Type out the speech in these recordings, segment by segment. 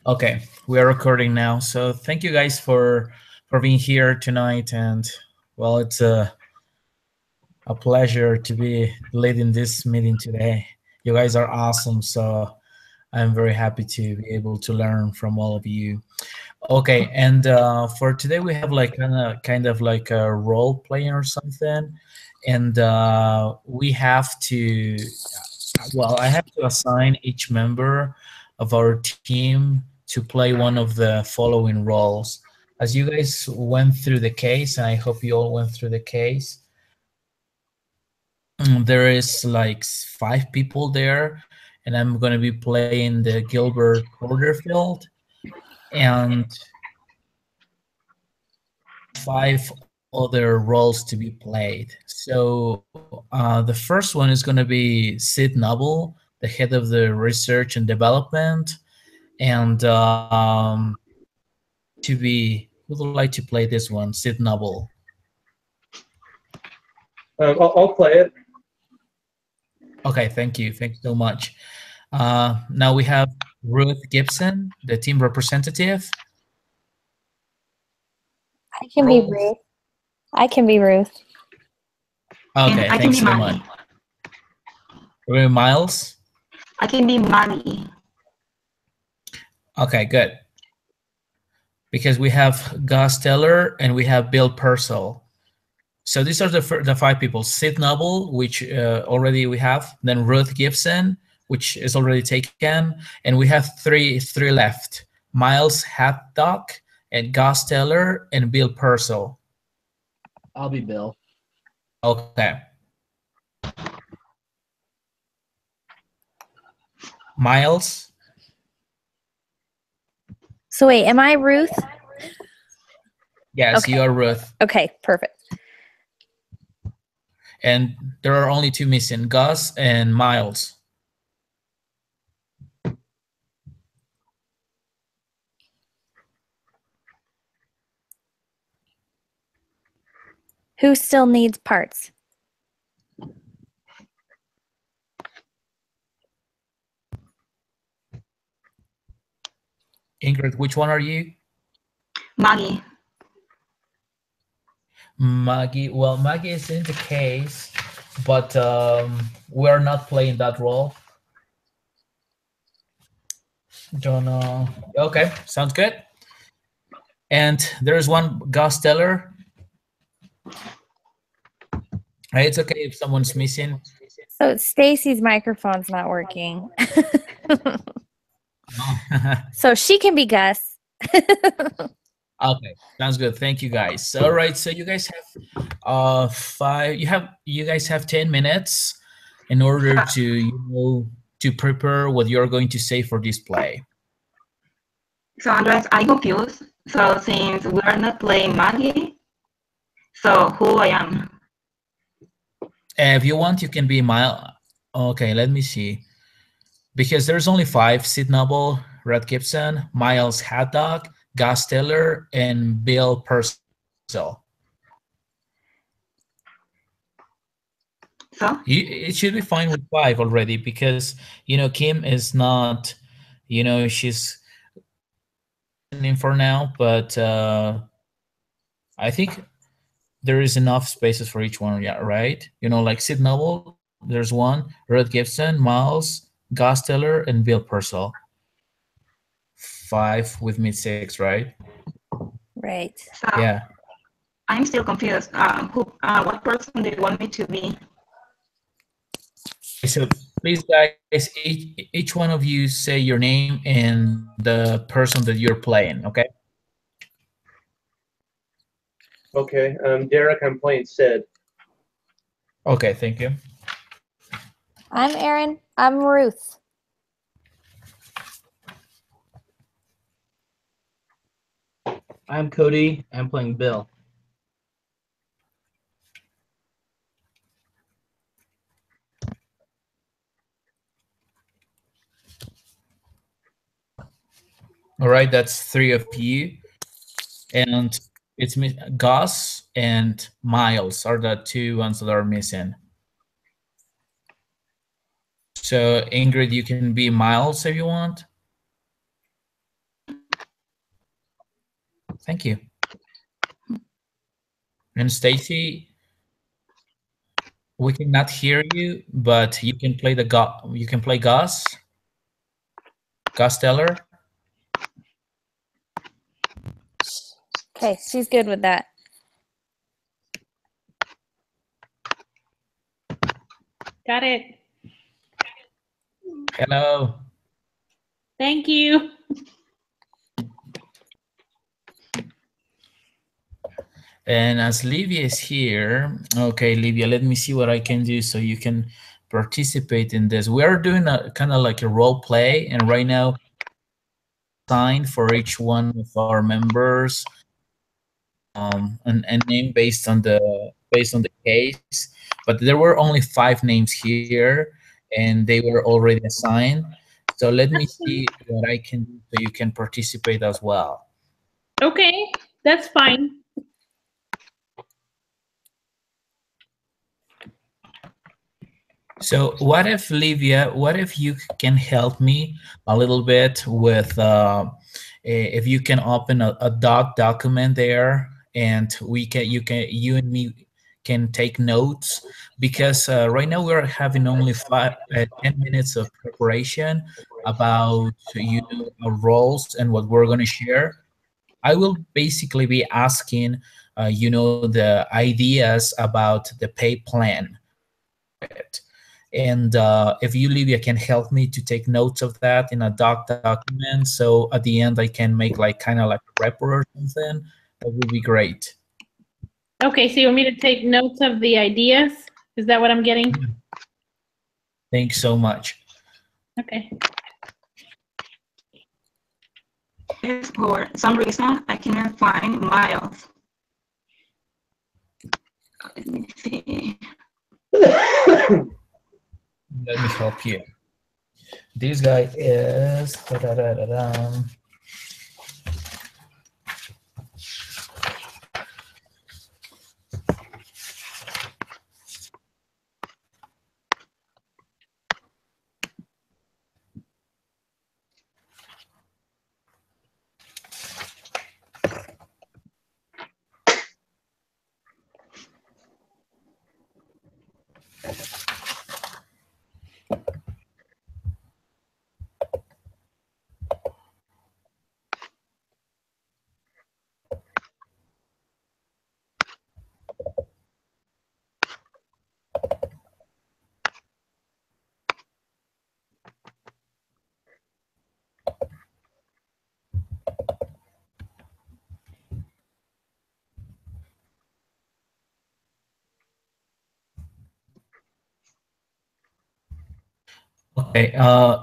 Okay, we are recording now. So thank you guys for being here tonight, and well, it's a pleasure to be leading this meeting today. You guys are awesome, so I'm very happy to be able to learn from all of you. Okay, and for today we have like kind of like a role playing or something, and we have to. Well, I have to assign each member of our team to play one of the following roles. As you guys went through the case, and I hope you all went through the case, there is like 5 people there, and I'm going to be playing the Gilbert Porterfield, and 5 other roles to be played. So the first one is going to be Sid Noble, the head of the research and development, and to be who would like to play this one? Sid Noble. I'll play it. Okay, thank you so much. Now we have Ruth Gibson, the team representative. I can be Ruth. I can be Ruth. Okay, thanks so much. Miles? I can be Maggie. Okay, good. Because we have Gus Teller and we have Bill Purcell. So these are the 5 people. Sid Noble, which already we have. Then Ruth Gibson, which is already taken. And we have three left. Miles Haddock and Gus Teller and Bill Purcell. I'll be Bill. Okay. Miles? So wait, am I Ruth? Yes, okay. You are Ruth. Okay, perfect. And there are only 2 missing, Gus and Miles. Who still needs parts? Ingrid, which one are you? Maggie. Maggie. Well, Maggie is in the case, but we're not playing that role. Don't know. Okay, sounds good. And there's one Gus Teller. It's okay if someone's missing. So Stacy's microphone's not working. So she can be Gus. Okay, sounds good. Thank you, guys. All right, so you guys have 5. You guys have 10 minutes in order to to prepare what you're going to say for this play. So Andres, I'm confused. So since we are not playing Maggie, so who I am? If you want, you can be Miles. Okay, let me see. Because there's only 5: Sid Noble, Ruth Gibson, Miles Haddock, Gus Teller, and Bill Purcell. So? It should be fine with 5 already, because Kim is not, she's in for now, but I think there is enough spaces for each one. Yeah, right. Like Sid Noble, there's 1, Ruth Gibson, Miles, Gus Teller, and Bill Purcell. 5 with me 6, right? Right. So yeah. I'm still confused. What person do you want me to be? So please, guys, each one of you say your name and the person that you're playing. Okay. Okay. Derek, I'm playing Sid. Okay, thank you. I'm Erin. I'm Ruth. I'm Cody. I'm playing Bill. All right, that's 3 of you, and it's Gus and Miles are the 2 ones that are missing. So Ingrid, you can be Miles if you want. Thank you. And Stacy, we cannot hear you, but you can play you can play Gus Teller. Okay, she's good with that. Got it. Hello. Thank you. And as Livia is here, okay, Livia, let me see what I can do so you can participate in this. We are doing a kind of like a role play, and right now, sign for each one of our members, a name based on the case. But there were only 5 names here, and they were already assigned. So let me see what I can do so you can participate as well. Okay, that's fine. So what if, Livia, what if you can help me a little bit with, if you can open a document there, and you and me can take notes, because right now we're having only 10 minutes of preparation about, our roles and what we're going to share. I will basically be asking, the ideas about the pay plan. And if you, Livia, can help me to take notes of that in a document, so at the end I can make like kind of like a report or something, that would be great. Okay, so you want me to take notes of the ideas? Is that what I'm getting? Thanks so much. Okay. If for some reason I cannot find Miles. Let me see. Let me help you. This guy is okay.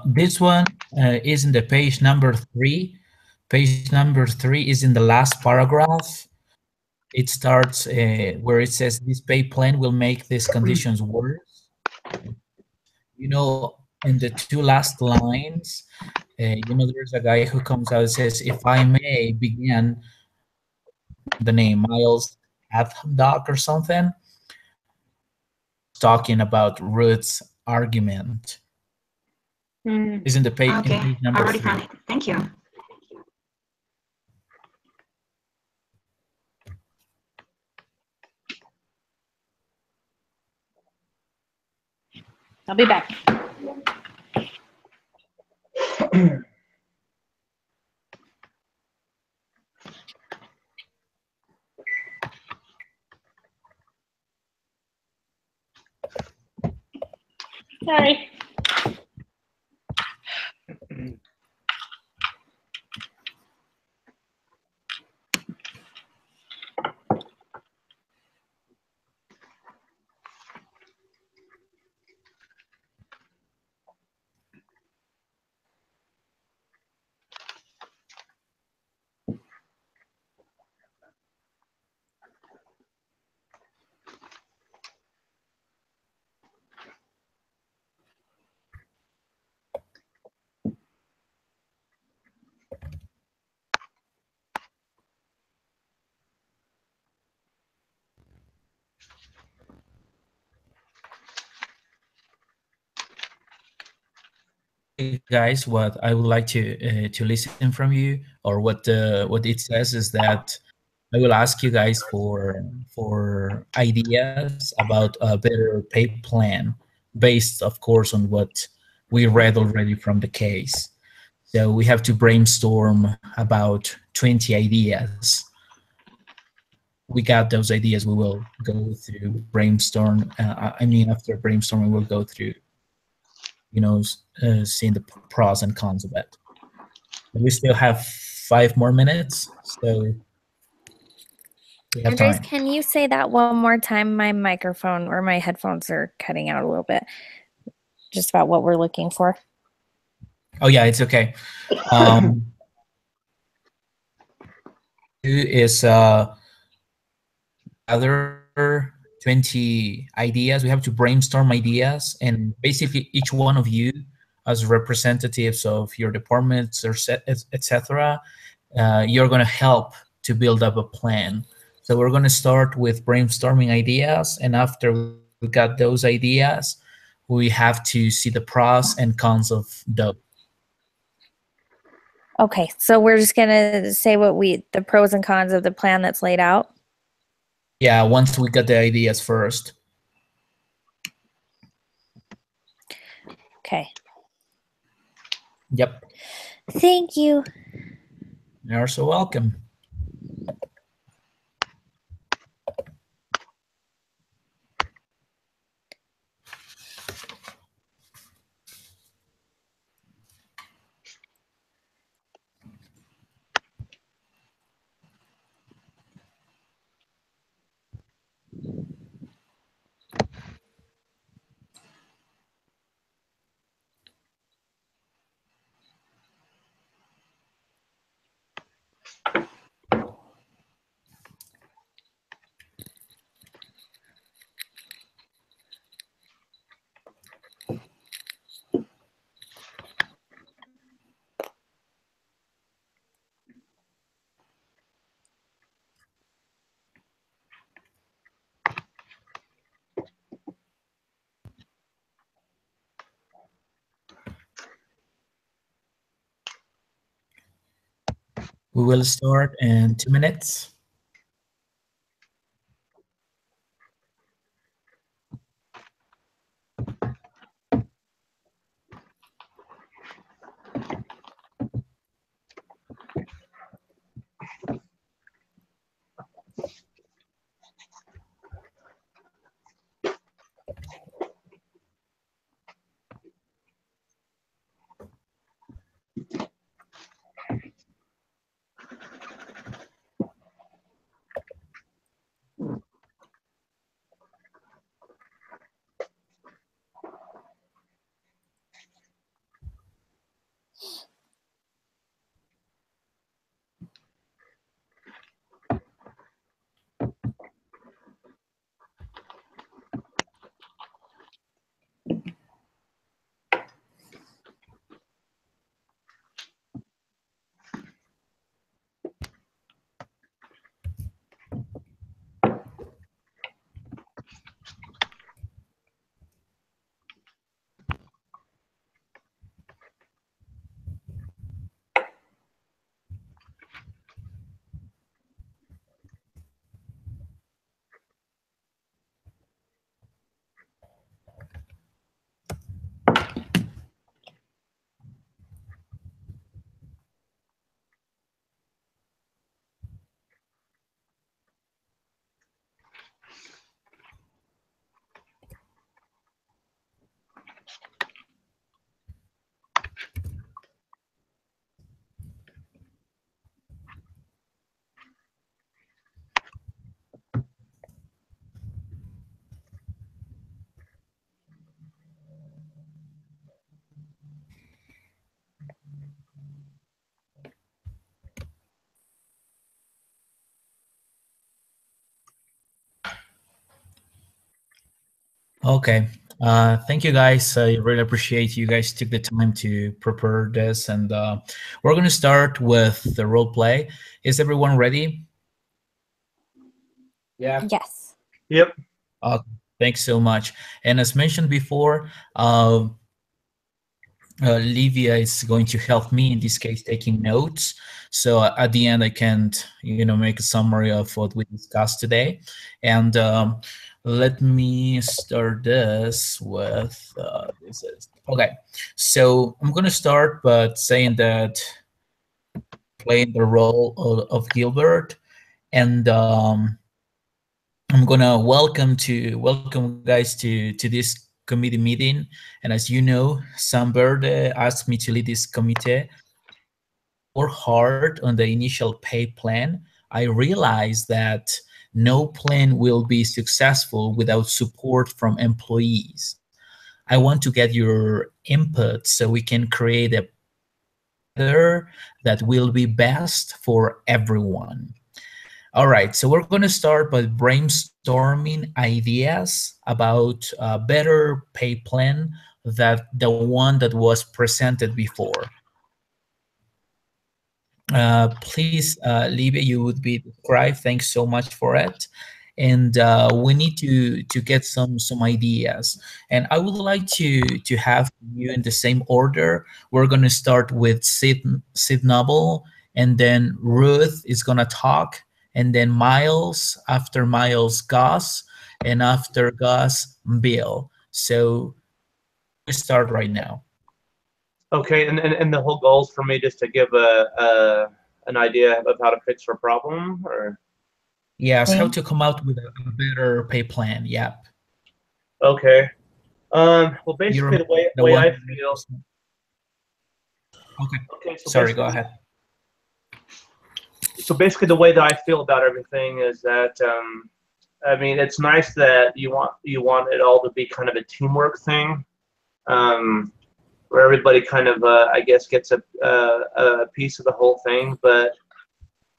This one is in the page number 3. Page number 3 is in the last paragraph. It starts where it says this pay plan will make these conditions worse. In the 2 last lines, there's a guy who comes out and says, if I may begin, the name Miles Doc or something, talking about Ruth's argument. Is in the page, Okay, in page number already 3. found it. Thank you. I'll be back. Sorry. you guys, what I would like to listen from you, or what it says is that I will ask you guys for ideas about a better pay plan, based, of course, on what we read already from the case. So we have to brainstorm about 20 ideas. We got those ideas. We will go through brainstorm. After brainstorming, we'll go through, seeing the pros and cons of it. We still have 5 more minutes, so we have Andres, time. can you say that one more time? My microphone or my headphones are cutting out a little bit. Just about what we're looking for. Oh yeah, it's okay. Is other 20 ideas. We have to brainstorm ideas, and basically each one of you, as representatives of your departments or etc., you're going to help to build up a plan. So we're going to start with brainstorming ideas, and after we got those ideas, we have to see the pros and cons of those. Okay, so we're just gonna say the pros and cons of the plan that's laid out. Yeah, once we got the ideas first. Okay. Yep. Thank you. You're so welcome. We will start in 2 minutes. Okay. Thank you, guys. I really appreciate you guys took the time to prepare this, and we're going to start with the role play. Is everyone ready? Yeah. Yes. Yep. Thanks so much. And as mentioned before, Livia is going to help me in this case taking notes. So at the end I can, make a summary of what we discussed today. And let me start this with okay. So I'm going to start by saying that playing the role of Gilbert, and I'm gonna welcome guys to this committee meeting. And as you know, Sam Verde asked me to lead this committee. Work hard on the initial pay plan. I realized that no plan will be successful without support from employees. I want to get your input so we can create a that will be best for everyone. All right, so we're going to start by brainstorming ideas about a better pay plan than the one that was presented before. Please, Livia, you would be described. Thanks so much for it. And we need to get some ideas. And I would like to have you in the same order. We're going to start with Sid Noble, and then Ruth is going to talk, and then Miles, after Miles, Gus, and after Gus, Bill. So we start right now. Okay, and the whole goal is for me just to give an idea of how to fix our problem, or? Yes, how to come out with a better pay plan. Yep. Okay. Well, basically the way I feel. Okay. So sorry. Go ahead. So basically, the way that I feel about everything is that I mean, it's nice that you want it all to be kind of a teamwork thing, where everybody kind of I guess gets a piece of the whole thing. But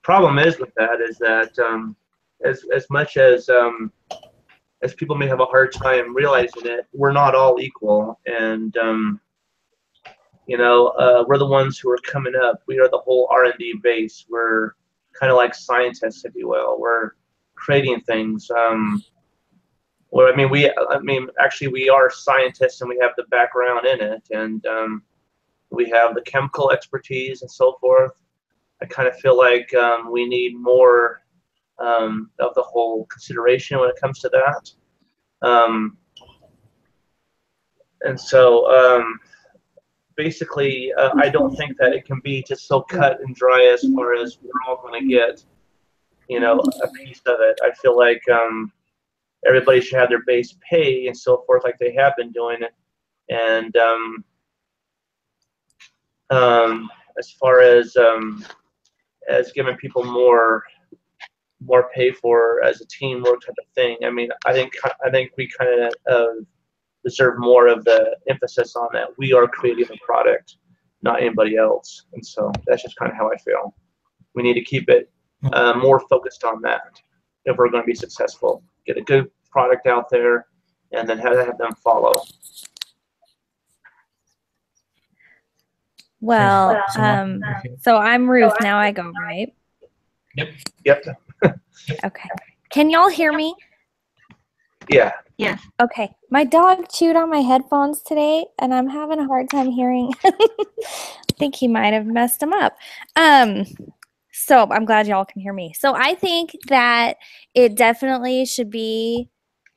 problem is with that is that as much as people may have a hard time realizing it, we're not all equal, and we're the ones who are coming up. We are the whole R&D base. We're kind of like scientists, if you will. We're creating things. Actually, we are scientists, and we have the background in it, and we have the chemical expertise and so forth. I kind of feel like we need more of the whole consideration when it comes to that. And so basically, I don't think that it can be just so cut and dry as far as we're all going to get, a piece of it. I feel like everybody should have their base pay and so forth, like they have been doing it. And as far as giving people more pay for as a teamwork type of thing, I mean, I think we kind of deserve more of the emphasis on that. We are creating the product, not anybody else. And so that's just kind of how I feel. We need to keep it more focused on that if we're going to be successful. Get a good product out there, and then have them follow. Well, so I'm Ruth. Now I go, right? Yep. Okay. Can y'all hear me? Yeah. Yeah. Okay. My dog chewed on my headphones today, and I'm having a hard time hearing. I think he might have messed them up. So I'm glad y'all can hear me. So I think that it definitely should be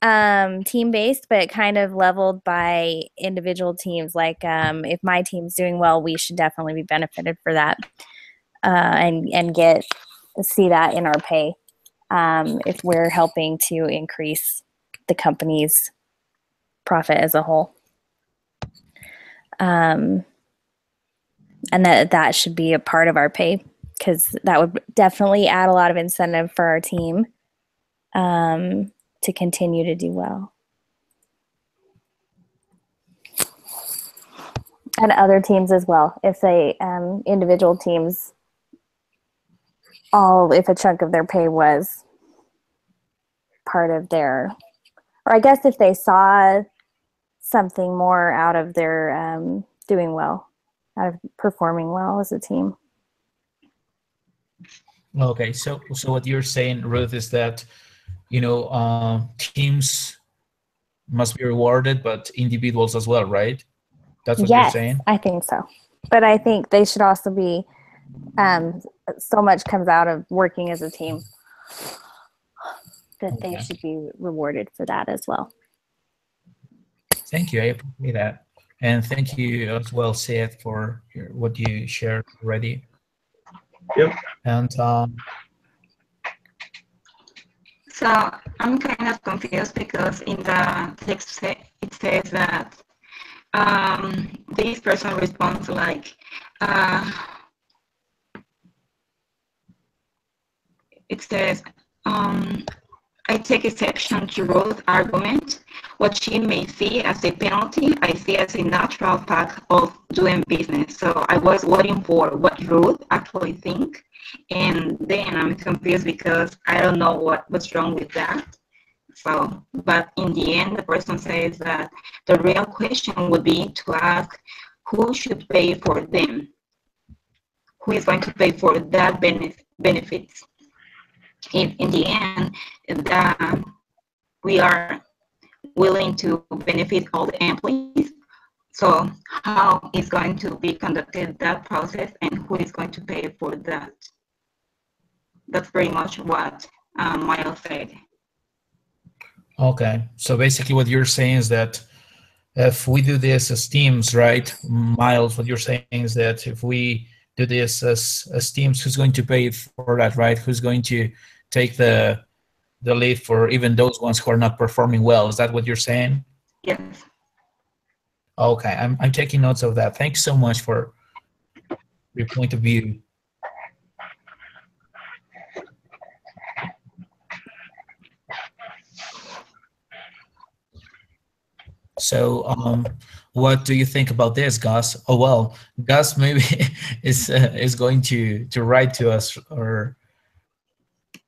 team-based, but kind of leveled by individual teams. Like if my team's doing well, we should definitely be benefited for that, and see that in our pay if we're helping to increase the company's profit as a whole. And that should be a part of our pay, because that would definitely add a lot of incentive for our team to continue to do well. And other teams as well. If they, individual teams, if a chunk of their pay was part of their, or I guess if they saw something more out of their doing well, out of performing well as a team. Okay, so what you're saying, Ruth, is that teams must be rewarded, but individuals as well, right? That's what you're Yes, saying? I think so. But I think they should also be, so much comes out of working as a team that they Okay. should be rewarded for that as well. Thank you. I appreciate that. And thank you as well, Seth, for what you shared already. Yep. And So I'm kind of confused because in the text it says that this person responds like, it says, I take exception to Ruth's argument. What she may see as a penalty, I see as a natural fact of doing business. So I was waiting for what Ruth actually thinks. And then I'm confused because I don't know what's wrong with that. So, but in the end, the person says that the real question would be to ask who should pay for them? Who is going to pay for that benefits? In the end, we are willing to benefit all the employees. So how is going to be conducted that process and who is going to pay for that? That's pretty much what Miles said. okay, so basically what you're saying is that if we do this as teams, right, Miles, what you're saying is that if we do this as teams, who's going to pay for that, right? Who's going to take the lead for even those ones who are not performing well? Is that what you're saying? Yes. Okay, I'm taking notes of that. Thanks so much for your point of view. So, what do you think about this, Gus? Oh well, Gus maybe is going to write to us, or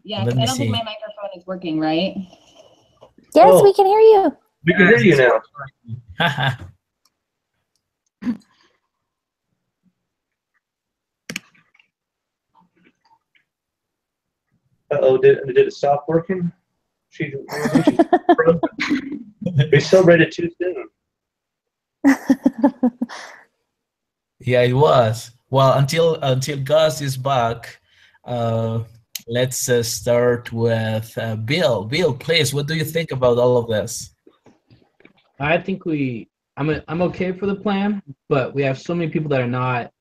Yeah, let 'cause I me don't see. think my microphone is working, right? Yes, Oh. we can hear you. We can hear you now. Uh-oh, did it stop working? We celebrated too soon. Yeah, it was. Well, until Gus is back, let's start with Bill. Bill, please, what do you think about all of this? I think I'm okay for the plan, but we have so many people that are not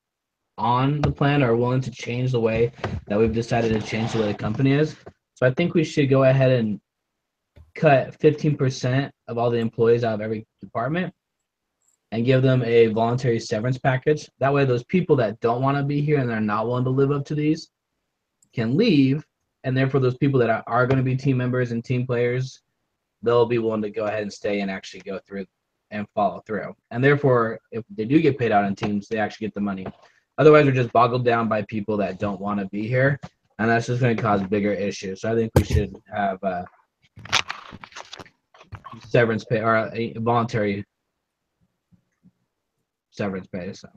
on the plan or willing to change the way that we've decided to change the way the company is. So I think we should go ahead and cut 15% of all the employees out of every department and give them a voluntary severance package. That way those people that don't want to be here and are not willing to live up to these can leave, and therefore those people that are going to be team members and team players, they'll be willing to go ahead and stay and actually go through and follow through. And therefore, if they do get paid out in teams, they actually get the money. Otherwise, we're just boggled down by people that don't want to be here, and that's just going to cause bigger issues. So I think we should have severance pay or a voluntary severance pay. So.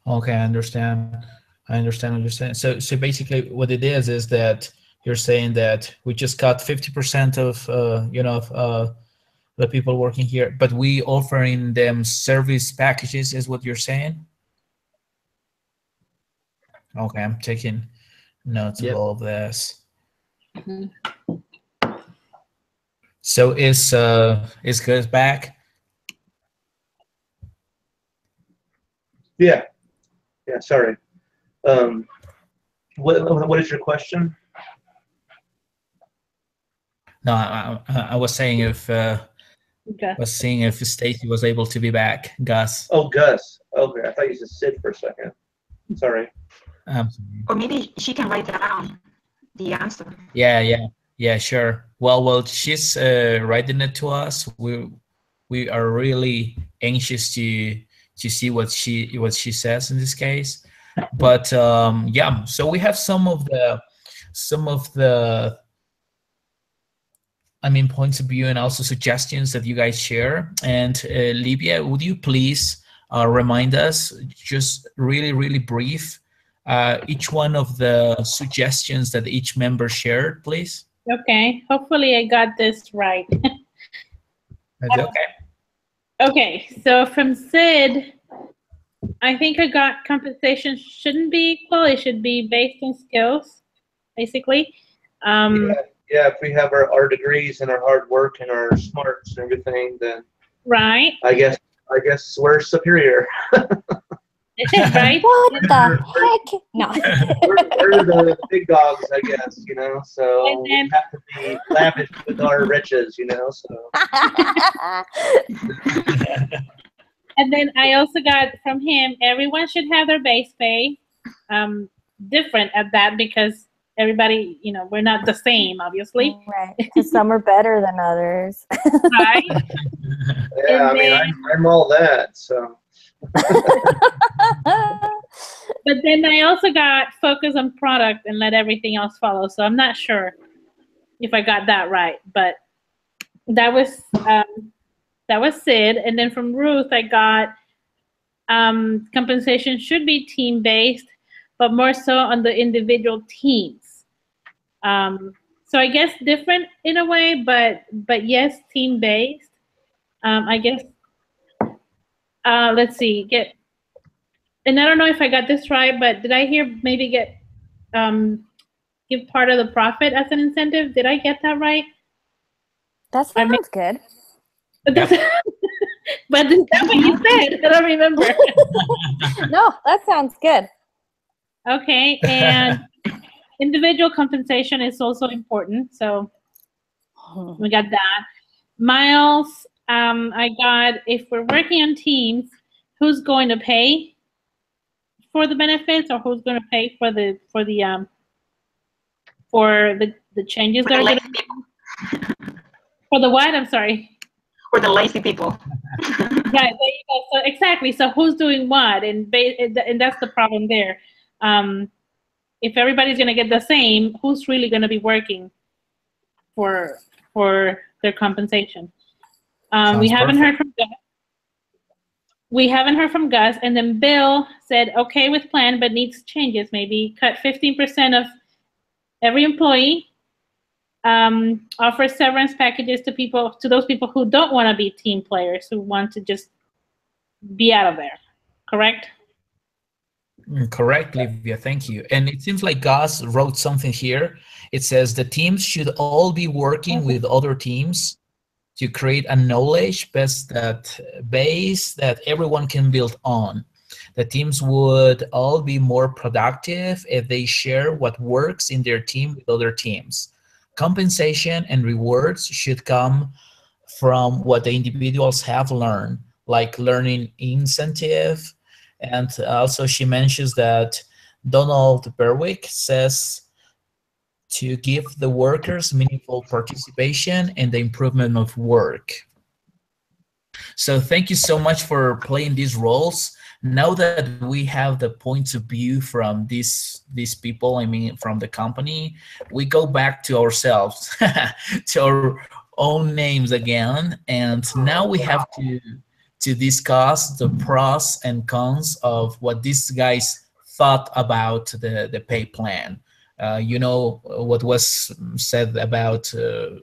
Okay, I understand. So basically, what it is that you're saying that we just cut 50% of the people working here, but we offering them service packages, is what you're saying? Okay, I'm taking notes of all of this. Mhm. So is Gus back? Yeah. Sorry. What is your question? No, I was saying if Okay. was seeing if Stacy was able to be back. Gus. Oh, Gus. Okay, I thought you said Sid for a second. Sorry. Or maybe she can write down the answer. Yeah, sure. Well, she's writing it to us. We are really anxious to see what she says in this case. But yeah, so we have some of the points of view and also suggestions that you guys share. And Livia, would you please remind us, just really brief, each one of the suggestions that each member shared, please? Okay. Hopefully I got this right. Okay. Okay, so from Sid, I think I got compensation shouldn't be equal. It should be based on skills, basically. Yeah, if we have our degrees and our hard work and our smarts and everything, then Right. I guess we're superior. Right. What the heck? No. we're the big dogs, I guess, you know. So And we then- have to be lavish with our riches, you know. So And then I also got from him, everyone should have their base pay different at that because everybody, you know, we're not the same, obviously. Right. Because some are better than others. Right. yeah, I And mean, then- I'm all that. So But then I also got focus on product and let everything else follow. So I'm not sure if I got that right, but that was Sid. And then from Ruth, I got compensation should be team based, but more so on the individual teams. So I guess different in a way, but yes, team based. I guess. Let's see. And I don't know if I got this right, but did I hear maybe give part of the profit as an incentive? Did I get that right? That I mean- sounds good. But is that what you said? I don't remember. No, that sounds good. Okay, and individual compensation is also important. So we got that. Miles, I got if we're working on teams, who's going to pay for the benefits or who's going to pay for the changes that are going to for the what? I'm sorry. For the lazy people. Right, there you go. So exactly. So who's doing what, and that's the problem there. If everybody's going to get the same, who's really going to be working for their compensation? We haven't heard from Gus. We haven't heard from Gus, and then Bill said okay with plan, but needs changes. Maybe cut 15% of every employee. Offer severance packages to those people who don't want to be team players, who want to just be out of there. Correct? Correct, Livia. Thank you. And it seems like Gus wrote something here. It says the teams should all be working with other teams to create a knowledge base that everyone can build on. The teams would all be more productive if they share what works in their team with other teams. Compensation and rewards should come from what the individuals have learned, like learning incentive. And also she mentions that Donald Berwick says to give the workers meaningful participation and the improvement of work. So thank you so much for playing these roles. Now that we have the points of view from these people, I mean from the company, we go back to ourselves, to our own names again, and now we have to discuss the pros and cons of what these guys thought about the pay plan. You know what was said about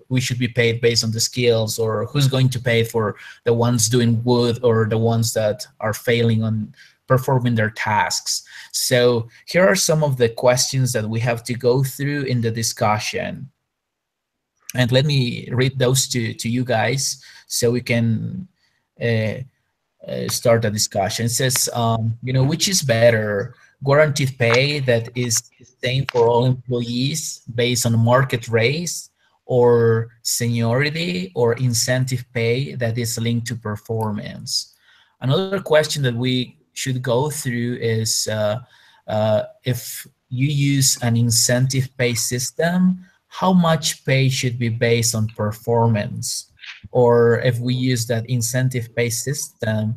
we should be paid based on the skills, or who's going to pay for the ones doing good or the ones that are failing on performing their tasks. So here are some of the questions that we have to go through in the discussion. And let me read those to you guys so we can start the discussion. It says, you know, which is better? Guaranteed pay that is the same for all employees based on market rates, or seniority or incentive pay that is linked to performance? Another question that we should go through is if you use an incentive pay system, how much pay should be based on performance? Or if we use that incentive pay system,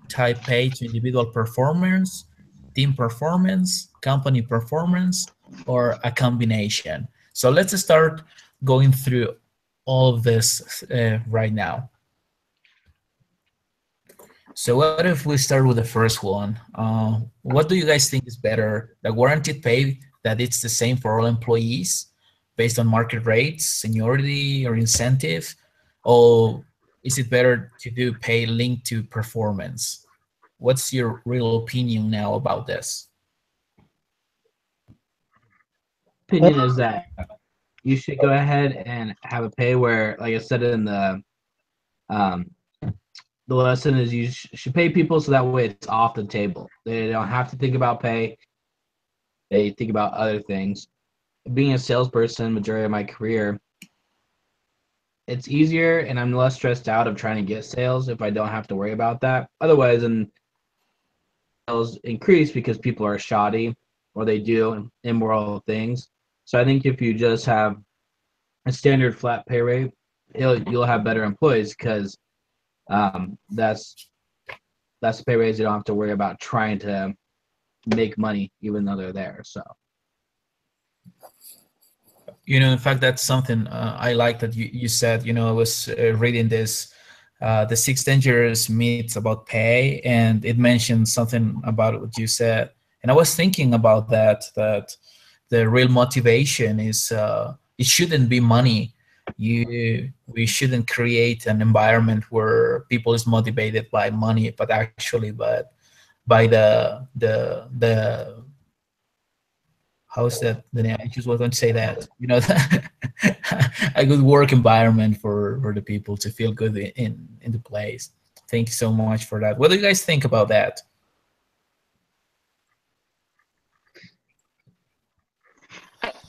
type pay to individual performance, team performance, company performance, or a combination. So let's start going through all of this right now. So what if we start with the first one? What do you guys think is better? The guaranteed pay that it's the same for all employees based on market rates, seniority, or incentive, or is it better to do pay linked to performance? What's your real opinion now about this? Opinion is that you should go ahead and have a pay where, like I said in the lesson, is you should pay people so that way it's off the table. They don't have to think about pay. They think about other things. Being a salesperson, majority of my career, it's easier and I'm less stressed out of trying to get sales if I don't have to worry about that. Otherwise, and sales increase because people are shoddy or they do immoral things. So I think if you just have a standard flat pay rate, you'll have better employees because that's the pay raise. You don't have to worry about trying to make money even though they're there. So, in fact, that's something I like that you said. I was reading this, the 6 dangerous myths about pay, and it mentioned something about what you said. And I was thinking about that the real motivation is it shouldn't be money. We shouldn't create an environment where people is motivated by money, but actually by the how's that the name? I just was going to say that a good work environment for the people to feel good in the place. Thank you so much for that. What do you guys think about that?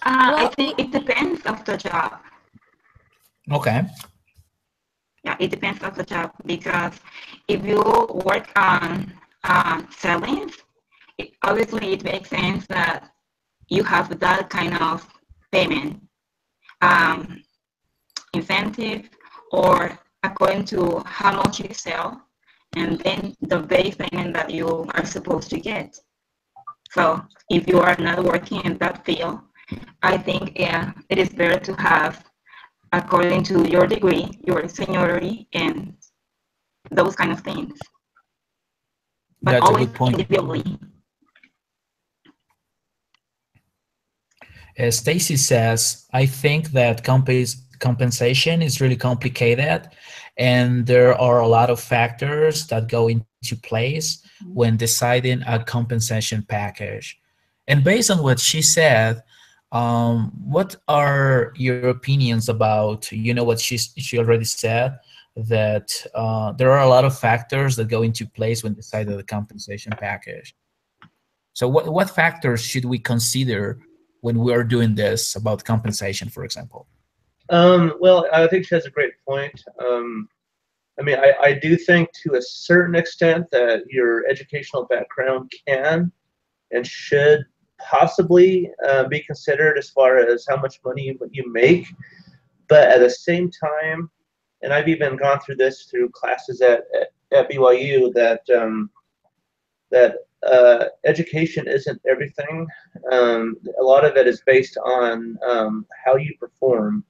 I think it depends of the job. Okay. Yeah, it depends on the job because if you work on selling, obviously it makes sense that you have that kind of payment incentive or according to how much you sell and then the base payment that you are supposed to get. So if you are not working in that field, I think it is better to have according to your degree, your seniority, and those kind of things. But that's a always good point. individually. Stacy says, I think that compensation is really complicated, and there are a lot of factors that go into place when deciding a compensation package. And based on what she said, what are your opinions about, what she already said, that there are a lot of factors that go into place when deciding the compensation package. So what factors should we consider when we are doing this about compensation, for example? Well, I think she has a great point. I do think to a certain extent that your educational background can and should possibly be considered as far as how much money you make. But at the same time, and I've even gone through this through classes at BYU, that education isn't everything. A lot of it is based on how you perform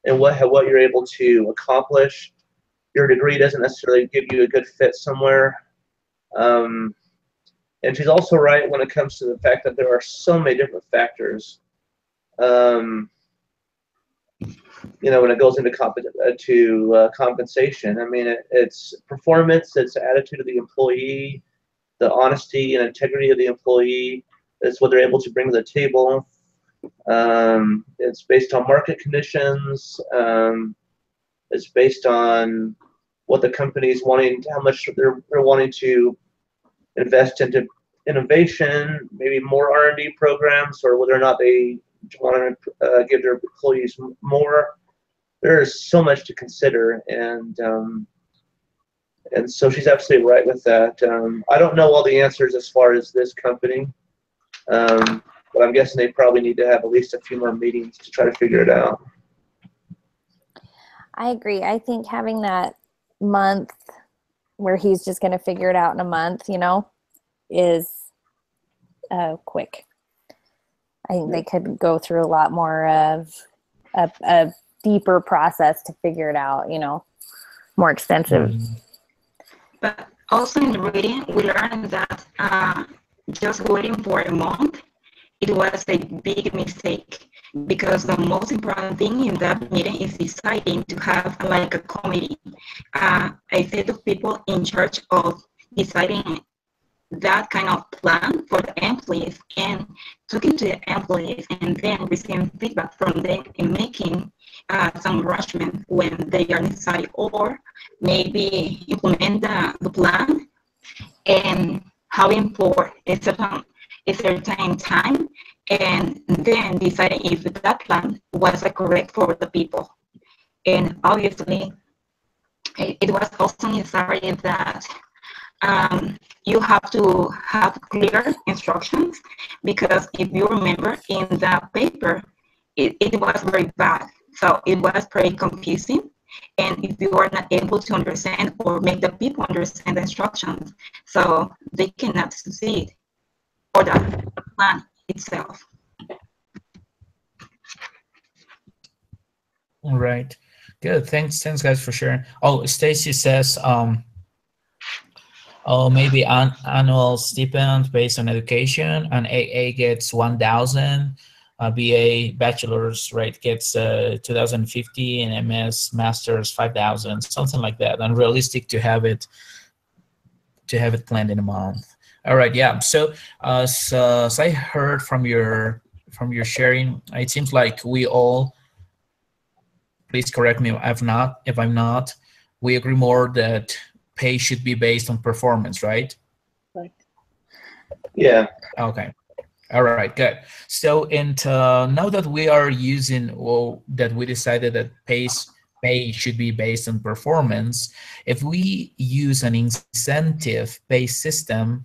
and what you're able to accomplish. Your degree doesn't necessarily give you a good fit somewhere. And she's also right when it comes to the fact that there are so many different factors. When it goes into compensation. It's performance, it's attitude of the employee, the honesty and integrity of the employee. It's what they're able to bring to the table. It's based on market conditions. It's based on what the company's wanting, how much they're wanting to invest into innovation, maybe more R&D programs, or whether or not they want to give their employees more. There is so much to consider, and so she's absolutely right with that. I don't know all the answers as far as this company, but I'm guessing they probably need to have at least a few more meetings to try to figure it out. I agree. I think having that month where he's just going to figure it out in a month, is quick. I think they could go through a lot more of a deeper process to figure it out, more extensive. But also in the reading, we learned that just waiting for a month, it was a big mistake because the most important thing in that meeting is deciding to have like a committee. I say to people in charge of deciding that kind of plan for the employees and talking to the employees and then receiving feedback from them and making some arrangement when they are necessary, or maybe implement the plan and having for a certain time, and then deciding if that plan was correct for the people. And obviously, it was also necessary that you have to have clear instructions, because if you remember in the paper, it was very bad. So it was very confusing. And if you are not able to understand or make the people understand the instructions, so they cannot succeed or the plan itself. All right. Good. Thanks guys for sharing. Oh, Stacy says, oh, maybe an annual stipend based on education, and AA gets 1,000, BA bachelor's, right, gets 2,050, and MS master's 5,000, something like that. Unrealistic to have it planned in a month. All right, yeah. So as I heard from your sharing, it seems like we all, please correct me if I'm not, we agree more that pay should be based on performance, right? Right. Yeah. Okay. All right, good. So, and now that we are using, well, that we decided that pay should be based on performance, if we use an incentive-based system,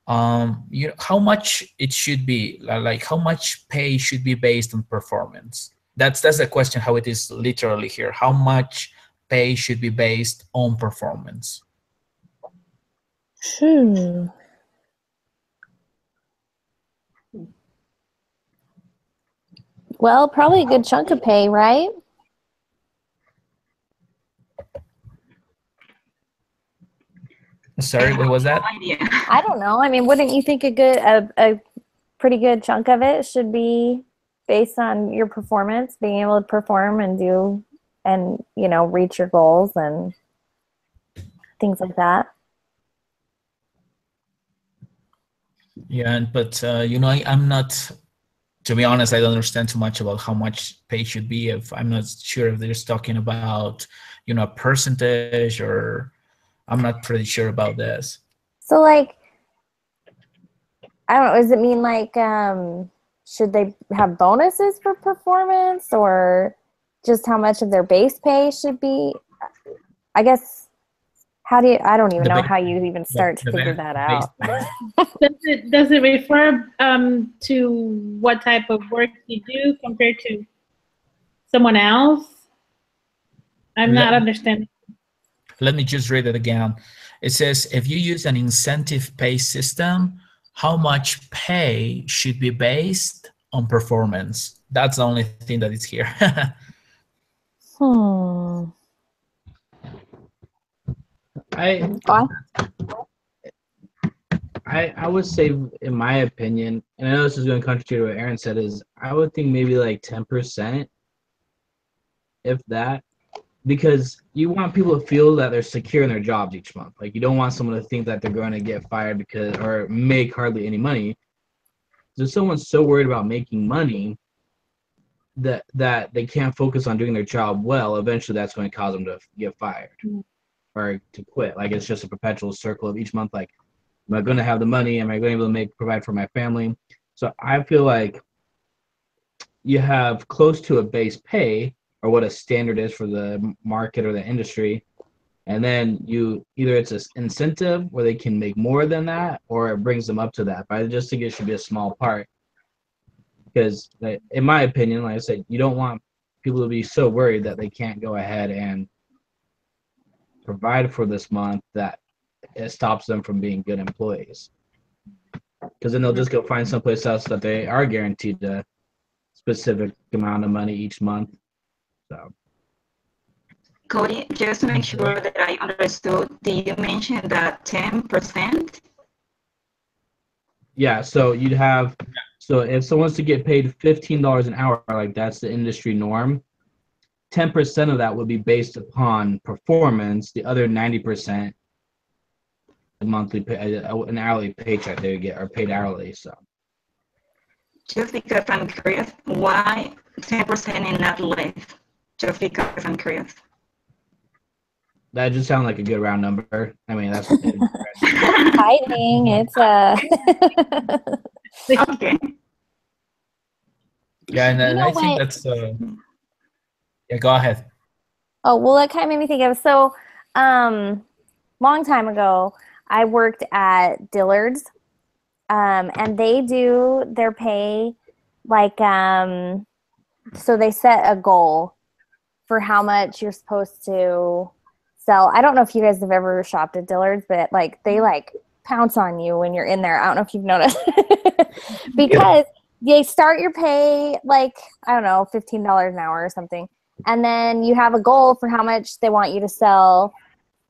how much it should be, like how much pay should be based on performance? That's the question, how it is literally here. How much pay should be based on performance? Well, probably a good chunk of pay, right? Sorry, what was that? I don't know. I mean, wouldn't you think a pretty good chunk of it should be based on your performance, being able to perform and do, and, you know, reach your goals and things like that? Yeah, but you know, I'm not, to be honest, I don't understand too much about how much pay should be. If I'm not sure if they're talking about, you know, a percentage, or I'm not pretty sure about this. So, like, I don't know, does it mean like, should they have bonuses for performance, or just how much of their base pay should be? I guess, how do you, I don't even know how you even start to figure that out. Does it refer to what type of work you do compared to someone else? I'm not understanding. Let me just read it again. It says, if you use an incentive-based system, how much pay should be based on performance? That's the only thing that is here. I would say, in my opinion, and I know this is going to contradict what Aaron said, is I would think maybe like 10%, if that, because you want people to feel that they're secure in their jobs each month. Like, you don't want someone to think that they're going to get fired because, or make hardly any money. So if someone's so worried about making money that they can't focus on doing their job well, eventually that's going to cause them to get fired or to quit. Like, it's just a perpetual circle of each month, like, am I going to have the money? Am I going to be able to provide for my family? So I feel like you have close to a base pay, or what a standard is for the market or the industry, and then you either it's an incentive where they can make more than that, or it brings them up to that. But I just think it should be a small part, because in my opinion, like I said, you don't want people to be so worried that they can't go ahead and provide for this month that it stops them from being good employees, because then they'll just go find someplace else that they are guaranteed a specific amount of money each month. So, Cody, just to make sure that I understood, did you mention that 10%? Yeah, so you'd have So if someone's to get paid $15 an hour, like that's the industry norm, 10% of that would be based upon performance. The other 90%, a monthly pay, an hourly paycheck they would get, or paid hourly. So Just because I'm curious, why 10% and not less? Just because I'm curious. that just sounds like a good round number. I mean, that's Fighting. It's Okay. Yeah, and You then know I think what? that's yeah. Go ahead. Oh, well, that kind of made me think of, so long time ago, I worked at Dillard's, and they do their pay like, so they set a goal for how much you're supposed to sell. I don't know if you guys have ever shopped at Dillard's, but like they like pounce on you when you're in there. I don't know if you've noticed because they start your pay like, I don't know, $15 an hour or something. And then you have a goal for how much they want you to sell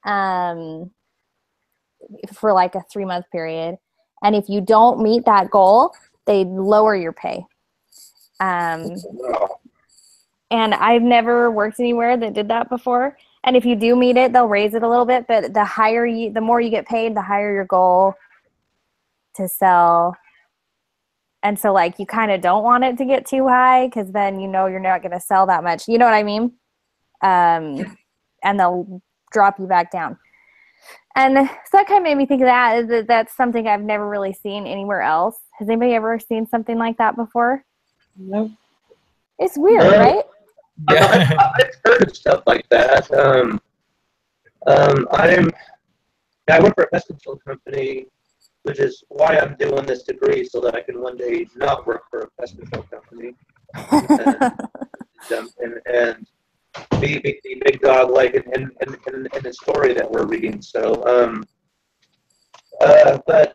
for like a 3-month period. And if you don't meet that goal, they lower your pay. And I've never worked anywhere that did that before. And if you do meet it, they'll raise it a little bit. But the more you get paid, the higher your goal to sell. And so, like, you kind of don't want it to get too high because then you know you're not going to sell that much. You know what I mean? And they'll drop you back down. And so that kind of made me think of that. That's something I've never really seen anywhere else. Has anybody ever seen something like that before? Nope. It's weird, right? I've heard of stuff like that. I work for a pest control company, which is why I'm doing this degree, so that I can one day not work for a pest control company and be big dog like in the story that we're reading. So, but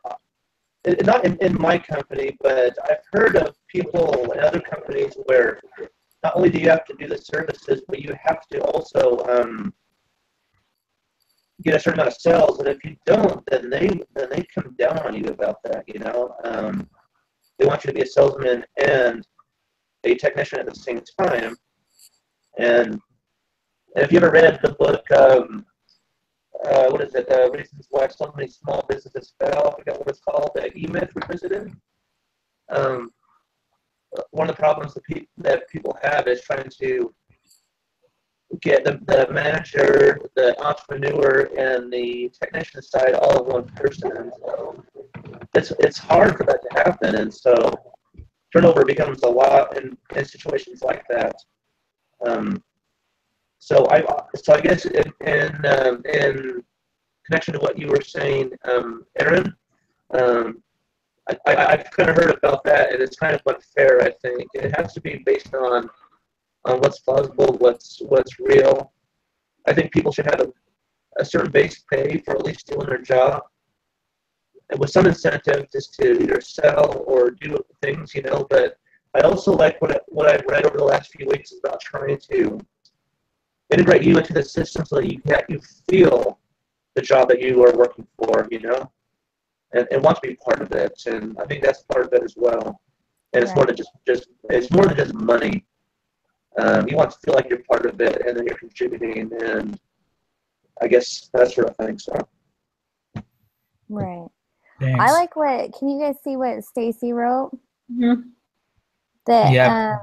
not in my company, but I've heard of people in other companies where not only do you have to do the services, but you have to also get a certain amount of sales, and if you don't, then they come down on you about that. You know, they want you to be a salesman and a technician at the same time. And if you ever read the book, what is it? Reasons Why So Many Small Businesses Fail. I forget what it's called. E-Myth Revisited. One of the problems that people have is trying to get the manager, the entrepreneur, and the technician side all in one person. And so it's hard for that to happen. And so turnover becomes a lot in situations like that. So I guess in connection to what you were saying, Aaron, I've kind of heard about that, and it's kind of unfair. I think it has to be based on what's plausible, what's real. I think people should have a certain base pay for at least doing their job, and with some incentive just to either sell or do things, you know. But I also like what I've read over the last few weeks about trying to integrate you into the system so that you feel the job that you are working for, you know, and want to be part of it. And I think that's part of it as well. And it's more than it's more than just money. You want to feel like you're part of it, and then you're contributing, and I guess that's what I think. So. Right. Thanks. I like can you guys see what Stacy wrote? Mhm. The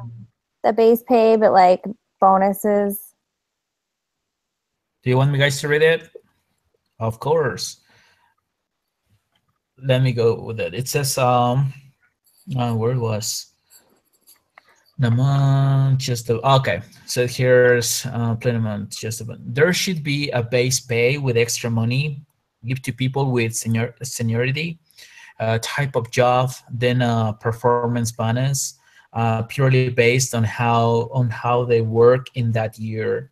base pay, but like bonuses. Do you want me guys to read it? Of course. Let me go with it. It says, where it was? Okay. So here's there should be a base pay with extra money give to people with seniority, type of job, then a performance bonus, purely based on how they work in that year.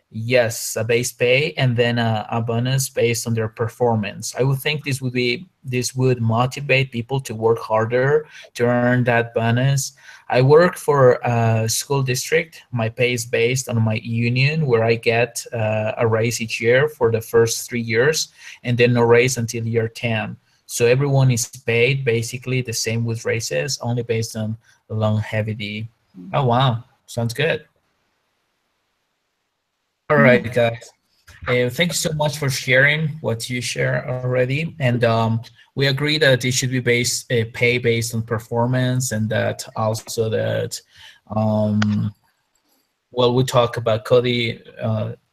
Yes, a base pay and then a bonus based on their performance. I would think this would motivate people to work harder to earn that bonus. I work for a school district. My pay is based on my union, where I get a raise each year for the first 3 years, and then no raise until year 10. So everyone is paid basically the same with raises, only based on longevity. Oh, wow. Sounds good. All right, guys. Thank you so much for sharing what you share already. And we agree that it should be pay based on performance, and that also that, well, we talk about Cody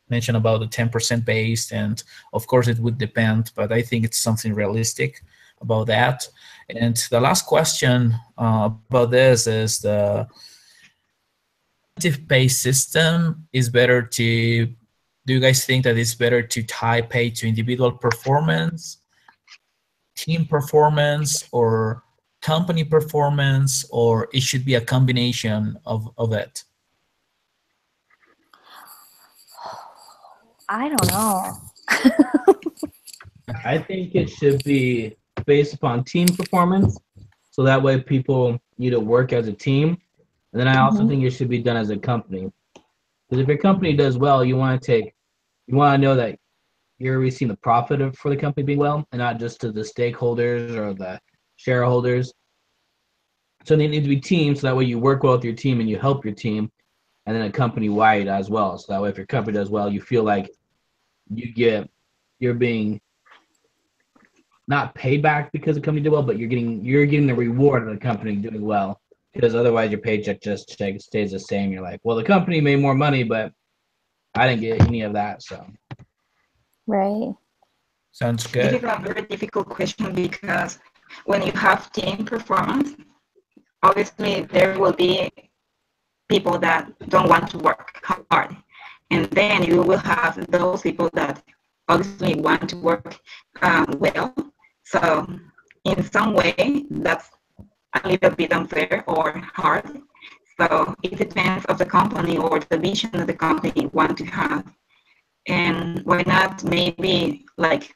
mentioned about the 10% based, and of course it would depend, but I think it's something realistic about that. And the last question about this is the pay system is better to, do you guys think that it's better to tie pay to individual performance, team performance, or company performance, or it should be a combination of it? I don't know. I think it should be based upon team performance, so that way people need to work as a team. And then I also think it should be done as a company, because if your company does well, you want to know that you're receiving the profit for the company being well, and not just to the stakeholders or the shareholders. So they need to be teams, so that way you work well with your team and you help your team, and then a company-wide as well. So that way if your company does well, you feel like you're being not paid back because the company did well, but you're getting the reward of the company doing well. Because otherwise your paycheck just stays the same. You're like, well, the company made more money, but I didn't get any of that. So Right. Sounds This good. is a very difficult question, because when you have team performance, obviously there will be people that don't want to work hard. And then you will have those people that obviously want to work well. So in some way, that's a little bit unfair or hard. So it depends on the company or the vision that the company want to have. And why not maybe like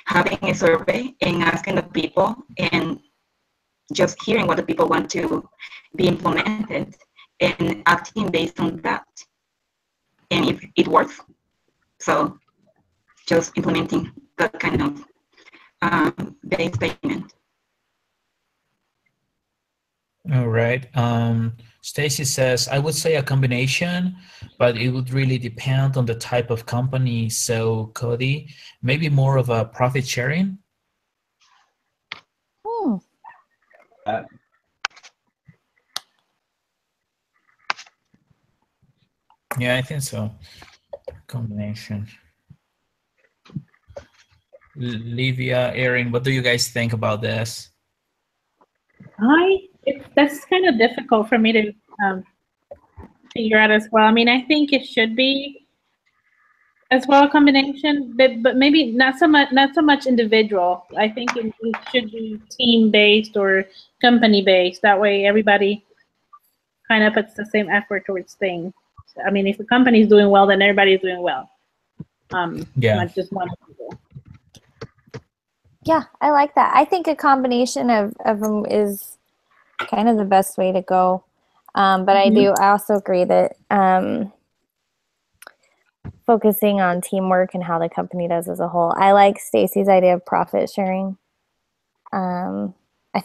having a survey and asking the people and just hearing what the people want to be implemented and acting based on that. And if it works, so just implementing that kind of base payment. All right. Stacy says, I would say a combination, but it would really depend on the type of company. So Cody, maybe more of a profit sharing? Yeah, I think so. Combination. Livia, Erin, what do you guys think about this? That's kind of difficult for me to figure out as well. I mean, I think it should be as well a combination, but maybe not so much individual. I think it should be team based or company based. That way, everybody kind of puts the same effort towards things. I mean, if the company is doing well, then everybody's doing well. Not just one people. Yeah, I like that. I think a combination of them is kind of the best way to go. But I also agree that focusing on teamwork and how the company does as a whole. I like Stacy's idea of profit sharing. I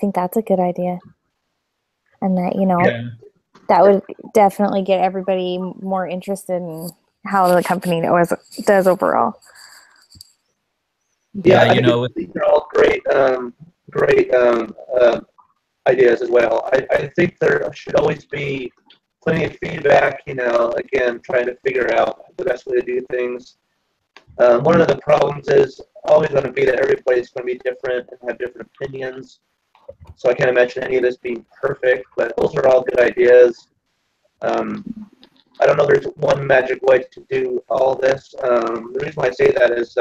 think that's a good idea. And that, that would definitely get everybody more interested in how the company does overall. Yeah, these are all great ideas as well. I think there should always be plenty of feedback, again, trying to figure out the best way to do things. One of the problems is always going to be that everybody's going to be different and have different opinions. So I can't imagine any of this being perfect, but those are all good ideas. I don't know there's one magic way to do all this. The reason why I say that is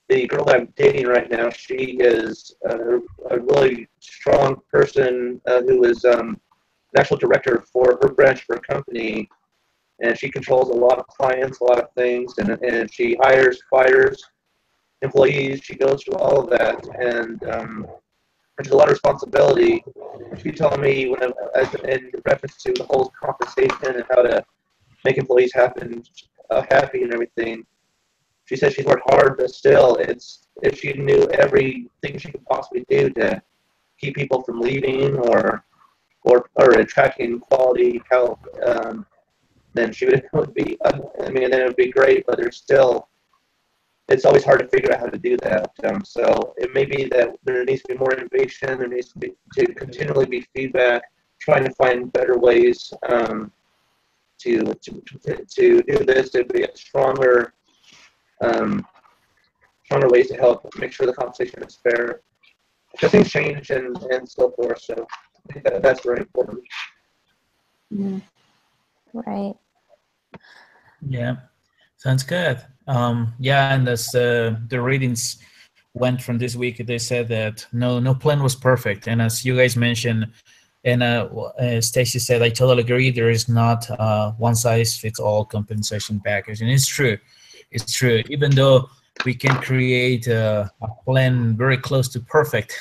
the girl that I'm dating right now, she is a really strong person who is national director for her branch for a company, and she controls a lot of clients, a lot of things, and she hires, fires employees. She goes through all of that, and there's a lot of responsibility. She told me in reference to the whole compensation and how to make employees happy and everything. she said she's worked hard, but still, it's if she knew everything she could possibly do to keep people from leaving or attracting quality help, then she would be. I mean, then it would be great. But there's still, it's always hard to figure out how to do that. So it may be that there needs to be more innovation. There needs to continually be feedback, trying to find better ways to do this, to be stronger ways to help make sure the compensation is fair. Because things change and so forth. So I think that's very important. Right. Yeah, sounds good. Yeah, and as the ratings went from this week, they said that no plan was perfect, and as you guys mentioned, and Stacy said, I totally agree. There is not one size fits all compensation package, and it's true. It's true. Even though we can create a plan very close to perfect.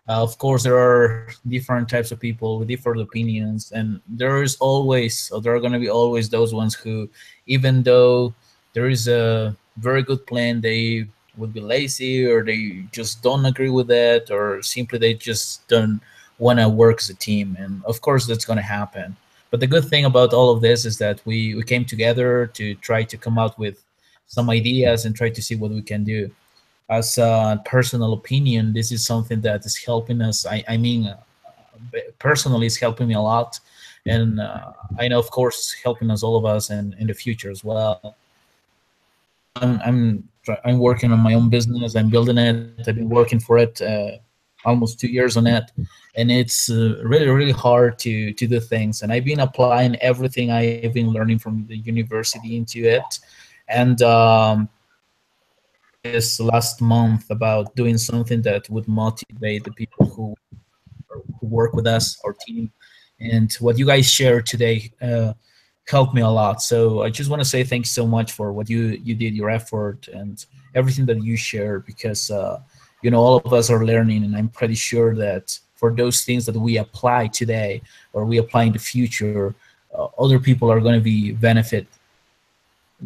Of course, there are different types of people with different opinions, and there are going to be always those ones who, even though there is a very good plan, they would be lazy, or they just don't agree with it, or simply they just don't want to work as a team. And of course, that's going to happen. But the good thing about all of this is that we came together to try to come out with some ideas and try to see what we can do. As a personal opinion, this is something that is helping us. I mean, personally, it's helping me a lot, and I know, of course, helping us, all of us, and in the future as well. I'm working on my own business. I'm building it. I've been working for it almost 2 years on it, and it's really hard to do things. And I've been applying everything I've been learning from the university into it, and this last month about doing something that would motivate the people who work with us, our team. And what you guys shared today helped me a lot. So I just want to say thanks so much for what you did, your effort, and everything that you shared, because all of us are learning, and I'm pretty sure that for those things that we apply today or we apply in the future, other people are going to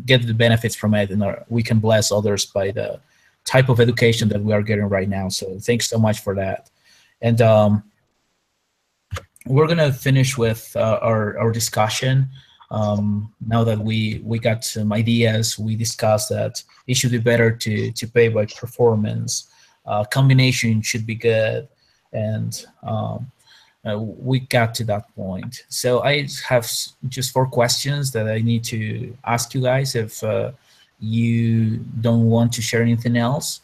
get the benefits from it, and we can bless others by the type of education that we are getting right now. So thanks so much for that. And we're gonna finish with our discussion. Now that we got some ideas, we discussed that it should be better to pay by performance. Combination should be good, and we got to that point. So I have just 4 questions that I need to ask you guys if you don't want to share anything else.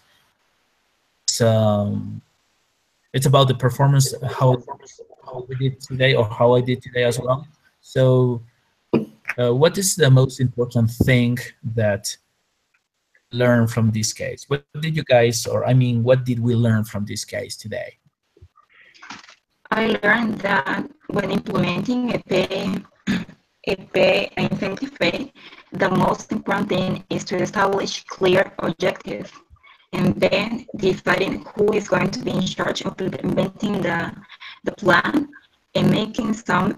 It's about the performance, how we did today, or how I did today as well. So what is the most important thing that learn from this case? What did you guys, what did we learn from this case today? I learned that when implementing a pay incentive pay, the most important thing is to establish clear objectives, and then deciding who is going to be in charge of implementing the plan and making some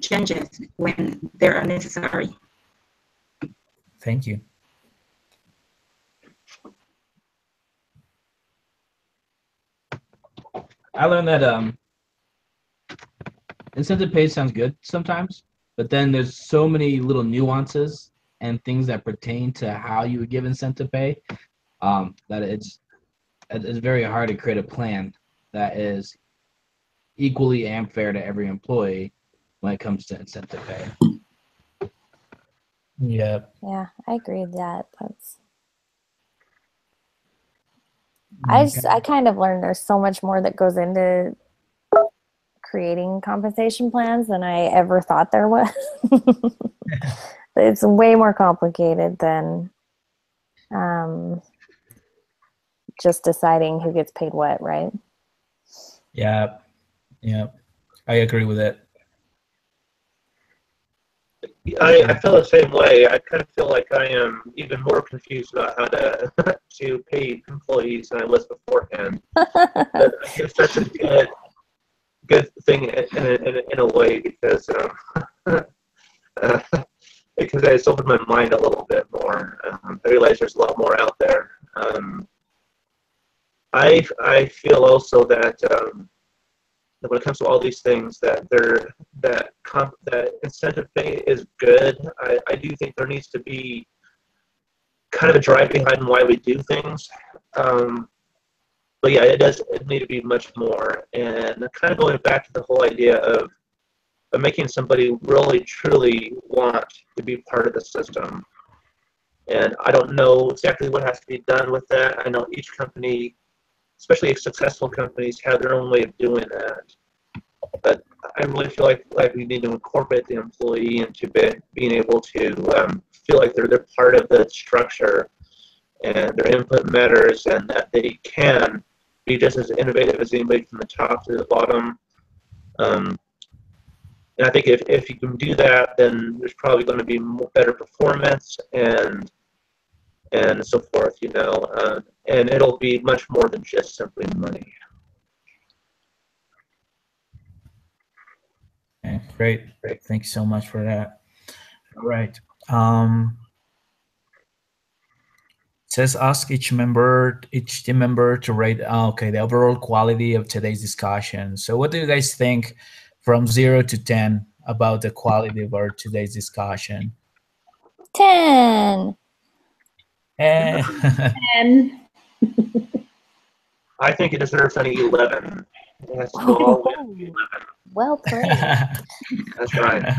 changes when they are necessary. Thank you. I learned that incentive pay sounds good sometimes, but then there's so many little nuances and things that pertain to how you would give incentive pay that it's very hard to create a plan that is equally and fair to every employee when it comes to incentive pay. Yeah. Yeah, I agree with that. I kind of learned there's so much more that goes into creating compensation plans than I ever thought there was. It's way more complicated than just deciding who gets paid what, right? Yeah, I agree with it. I feel the same way. I kind of feel like I am even more confused about how to pay employees than I was beforehand. But it's such a good thing in a way, because because it's opened my mind a little bit more. I realize there's a lot more out there. I feel also that when it comes to all these things, that incentive pay is good. I do think there needs to be kind of a drive behind why we do things. But yeah, it need to be much more. And kind of going back to the whole idea of making somebody really truly want to be part of the system. And I don't know exactly what has to be done with that. I know each company, especially successful companies, have their own way of doing that. But I really feel like we need to incorporate the employee into being able to feel like they're part of the structure and their input matters, and that they can be just as innovative as anybody from the top to the bottom. And I think if you can do that, then there's probably going to be better performance and so forth, you know, and it'll be much more than just simply money. Okay, great. Thank you so much for that. All right. It says ask each team member to rate the overall quality of today's discussion. So what do you guys think from 0 to 10 about the quality of our today's discussion? 10. And I think it deserves an 11. It has to go all the way up to 11. Well played. That's right.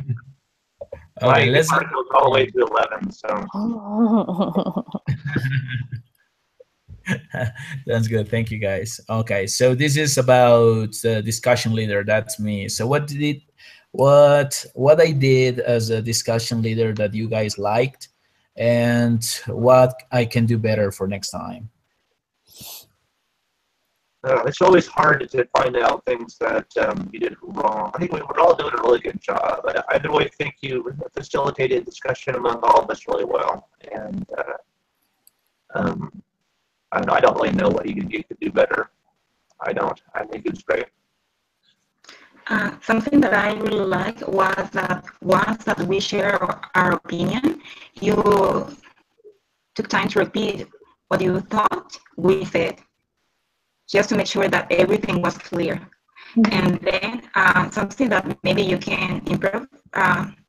Okay, let's go all the way to 11. So that's good. Thank you, guys. Okay, so this is about the discussion leader. That's me. So what I did as a discussion leader that you guys liked, and what I can do better for next time. It's always hard to find out things that you did wrong. I think we're all doing a really good job. I really think you facilitated discussion among all of us really well. And I don't really know what you could do better. I don't. I think it's great. Something that I really liked was that once that we share our opinion, you took time to repeat what you thought we said, just to make sure that everything was clear. Mm-hmm. And then something that maybe you can improve,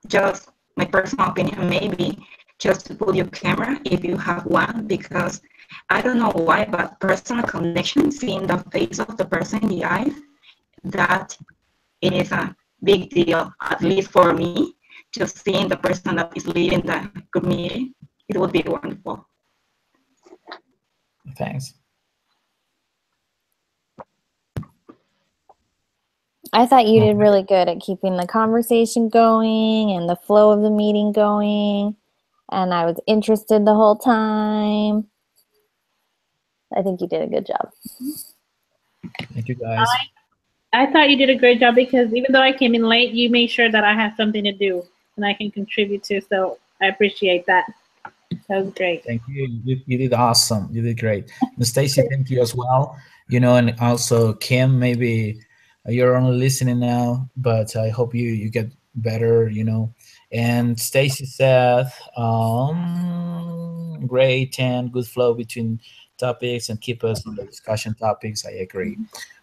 just my personal opinion, maybe just to put your camera if you have one, because I don't know why, but personal connection, seeing the face of the person in the eyes, that it is a big deal, at least for me, just seeing the person that is leading the group meeting. It would be wonderful. Thanks. I thought you did really good at keeping the conversation going and the flow of the meeting going. And I was interested the whole time. I think you did a good job. Thank you, guys. I thought you did a great job, because even though I came in late, you made sure that I had something to do and I can contribute to. So I appreciate that. That was great. Thank you. You did awesome. You did great. And Stacy, thank you as well. You know, and also Kim, maybe you're only listening now, but I hope you get better, you know. And Stacy said, great, 10, good flow between topics and keep us on the discussion topics. I agree.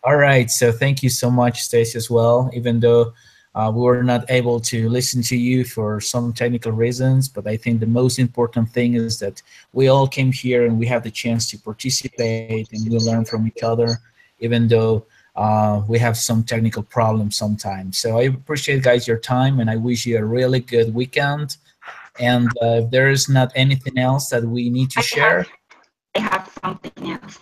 All right, so thank you so much, Stacy, as well, even though we were not able to listen to you for some technical reasons, but I think the most important thing is that we all came here and we have the chance to participate and we learn from each other, even though we have some technical problems sometimes. So I appreciate, guys, your time, and I wish you a really good weekend. And if there is not anything else that we need to share. I have something else.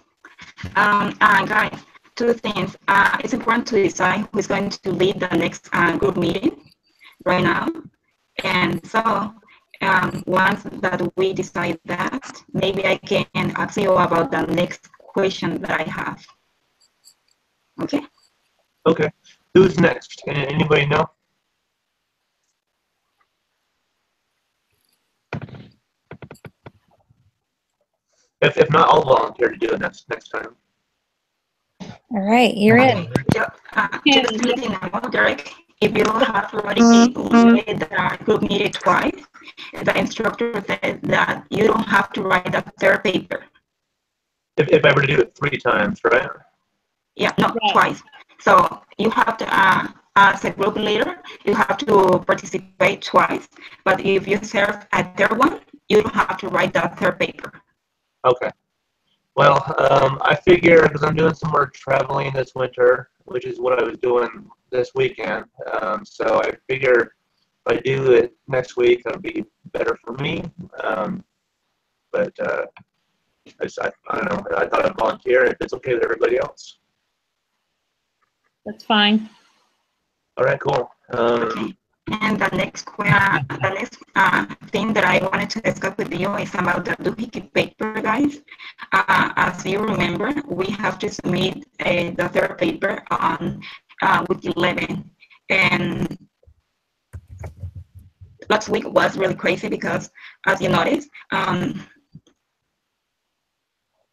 Guys, two things. It's important to decide who's going to lead the next group meeting right now. And so once that we decide that, maybe I can ask you about the next question that I have. Okay? Okay. Who's next? Anybody know? If not, I'll volunteer to do it next time. All right, you're in. Just letting know, Derek, if you have already led the group meeting twice, the instructor said that you don't have to write the third paper. If I were to do it 3 times, right? Yeah, no, Right. twice. So you have to, as a group leader, you have to participate twice. But if you serve a third one, you don't have to write that third paper. Okay. Well, I figure because I'm doing some more traveling this winter, which is what I was doing this weekend. So I figure if I do it next week, it'll be better for me. But I don't know. I thought I'd volunteer if it's okay with everybody else. That's fine. All right, cool. Okay. And the next thing that I wanted to discuss with you is about the duplicate paper, guys. As you remember, we have to submit the third paper on week 11. And last week was really crazy because, as you noticed,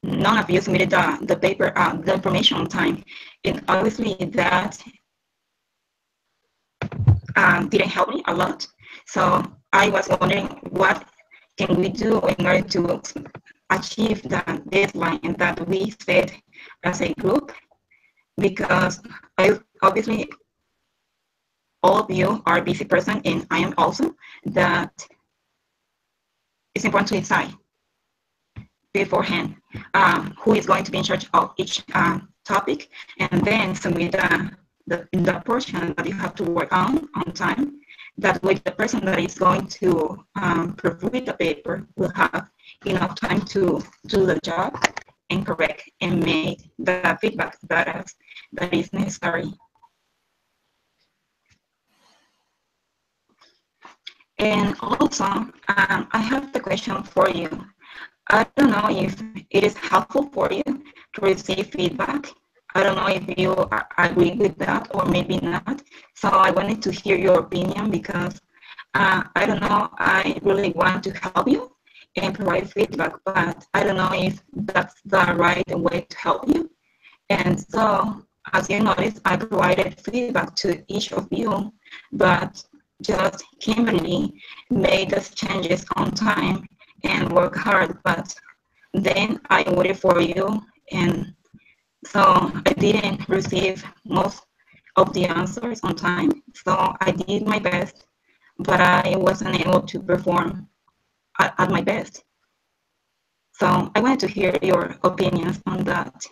none of you submitted the paper, the information on time. And obviously that didn't help me a lot. So I was wondering what can we do in order to achieve the deadline that we set as a group, because obviously all of you are a busy person and I am also, that it's important to decide beforehand who is going to be in charge of each topic, and then submit the portion that you have to work on time. That way the person that is going to proofread the paper will have enough time to do the job and correct and make the feedback that is necessary. And also, I have the question for you. I don't know if it is helpful for you to receive feedback. I don't know if you agree with that or maybe not. So I wanted to hear your opinion because I don't know, I really want to help you and provide feedback, but I don't know if that's the right way to help you. And so, as you noticed, I provided feedback to each of you, but just Kimberly made those changes on time and worked hard, but then I waited for you, and so I didn't receive most of the answers on time. So I did my best, but I wasn't able to perform at my best. So I wanted to hear your opinions on that.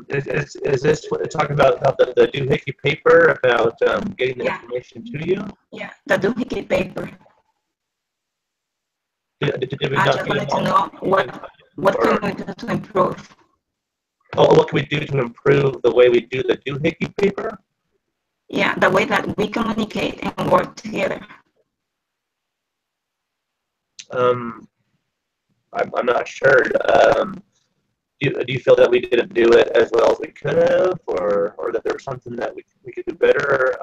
Is this what talking about the doohickey paper, about getting the Yeah. information to you? Yeah, the duplicate paper. Did we I not just get wanted to all- know what or- can we do to improve. Oh, what can we do to improve the way we do the doohickey paper? Yeah, the way that we communicate and work together. I'm not sure. Do you feel that we didn't do it as well as we could have, or that there's something that we could do better?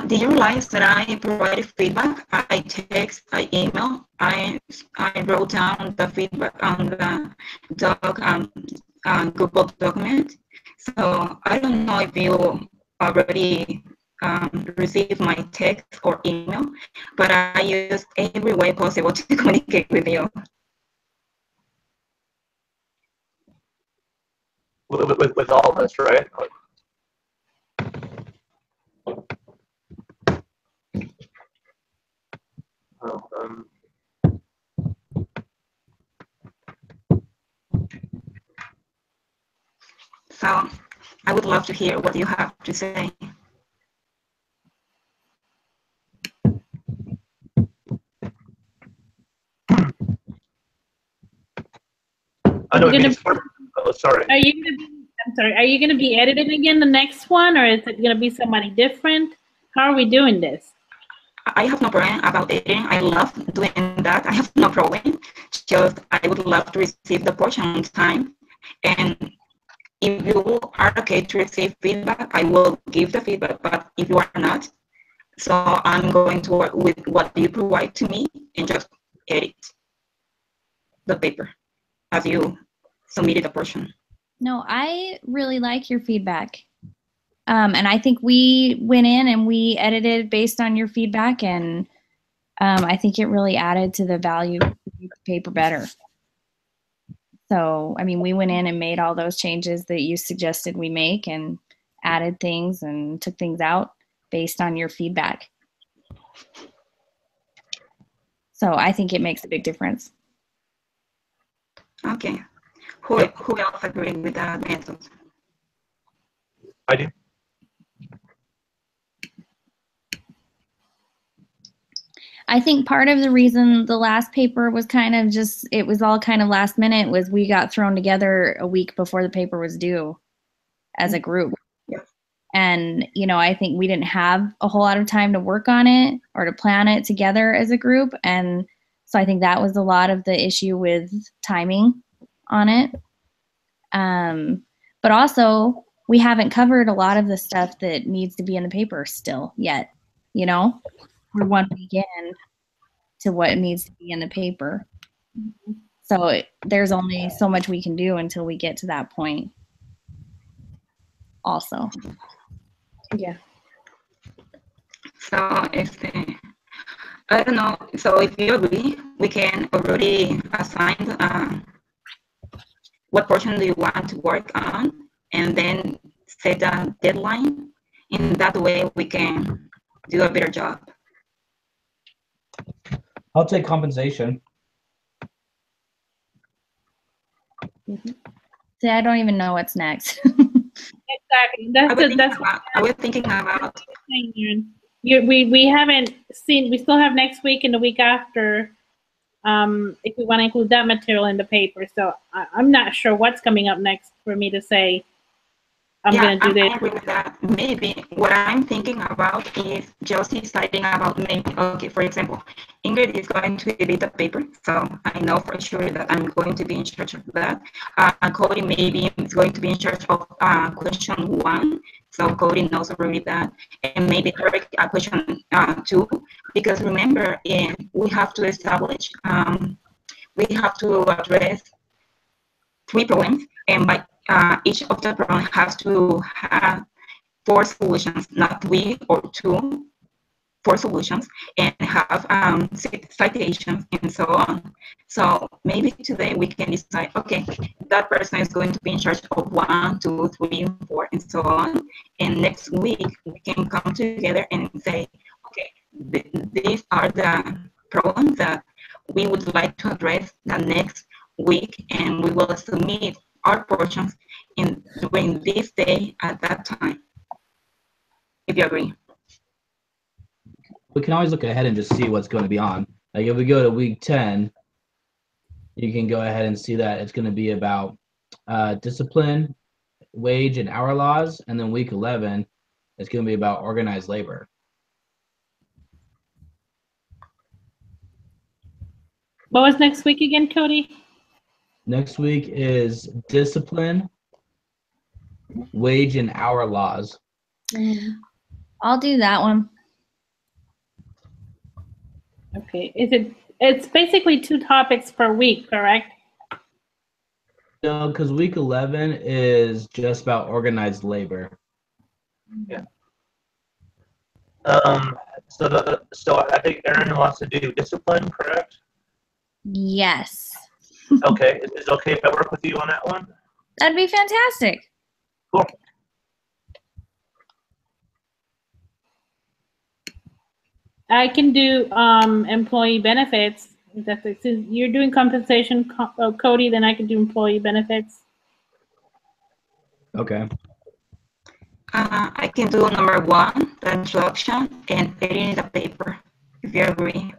Did you realize that I provided feedback? I text, I email, I wrote down the feedback on the Google document. So I don't know if you already received my text or email, but I used every way possible to communicate with you. With all of us, right? Oh, So I would love to hear what you have to say. I know You're gonna- it's hard. Oh, sorry. Are you gonna be, I'm sorry, are you gonna be editing again the next one, or is it gonna be somebody different? How are we doing this? I have no problem about editing. I love doing that. I have no problem. Just I would love to receive the portion on time. And if you are okay to receive feedback, I will give the feedback. But if you are not, so I'm going to work with what you provide to me and just edit the paper as you submitted the portion. No, I really like your feedback. And I think we went in and we edited based on your feedback, and I think it really added to the value of the paper better. So, I mean, we went in and made all those changes that you suggested we make and added things and took things out based on your feedback. So I think it makes a big difference. Okay. Who else agreed with that method? I do. I think part of the reason the last paper was kind of just, it was all kind of last minute, was we got thrown together a week before the paper was due as a group. Yeah. And, you know, I think we didn't have a whole lot of time to work on it or to plan it together as a group. And so I think that was a lot of the issue with timing on it. But also, we haven't covered a lot of the stuff that needs to be in the paper still yet, you know? We're 1 week in to what needs to be in the paper. So there's only so much we can do until we get to that point also. Yeah. So I don't know. So if you agree, we can already assign what portion do you want to work on, and then set a deadline. In that way, we can do a better job. I'll take compensation. See, I don't even know what's next. Exactly. I was thinking about we haven't seen. We still have next week and the week after. If we want to include that material in the paper, so I'm not sure what's coming up next for me to say. I'm going to do this. I agree with that. Maybe what I'm thinking about is just deciding about maybe, okay, for example, Ingrid is going to edit the paper, so I know for sure that I'm going to be in charge of that. Cody maybe is going to be in charge of question 1, so Cody knows already that, and maybe correct question 2, because remember, we have to establish, we have to address 3 problems, and by each of the problems has to have 4 solutions, not 3 or 2, 4 solutions, and have citations and so on. So maybe today we can decide, okay, that person is going to be in charge of 1, 2, 3, 4, and so on. And next week we can come together and say, okay, these are the problems that we would like to address the next week, and we will submit our portions during this day at that time. If you agree. We can always look ahead and just see what's going to be on. Like if we go to week 10, you can go ahead and see that it's going to be about discipline, wage and hour laws, and then week 11, it's going to be about organized labor. What was next week again, Cody? Next week is discipline, wage and hour laws. I'll do that one. Okay. It's basically 2 topics per week, correct? No, because week 11 is just about organized labor. Yeah. So I think Aaron wants to do discipline, correct? Yes. Okay. Is it okay if I work with you on that one? That'd be fantastic. Cool. I can do employee benefits. Since you're doing compensation, Cody, then I can do employee benefits. Okay. I can do number 1, the introduction, and editing the paper, if you agree.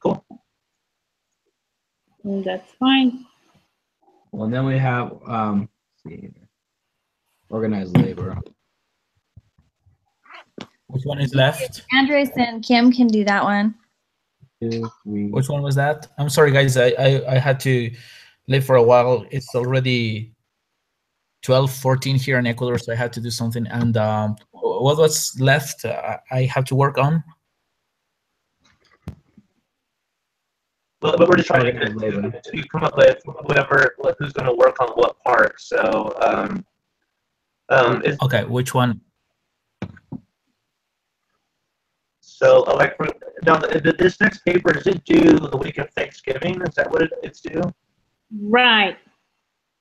Cool. That's fine. Well, and then we have let's see here. Organized labor. Which one is left? Andres and Kim can do that one. 2, 3. Which one was that? I'm sorry, guys. I had to leave for a while. It's already 12:14 here in Ecuador, so I had to do something. And what was left? I have to work on. Well, but we're just trying Okay, later. to come up with whoever who's going to work on what part. So, Okay, which one? so like now this next paper, is it due the week of Thanksgiving? Is that what it's due? Right.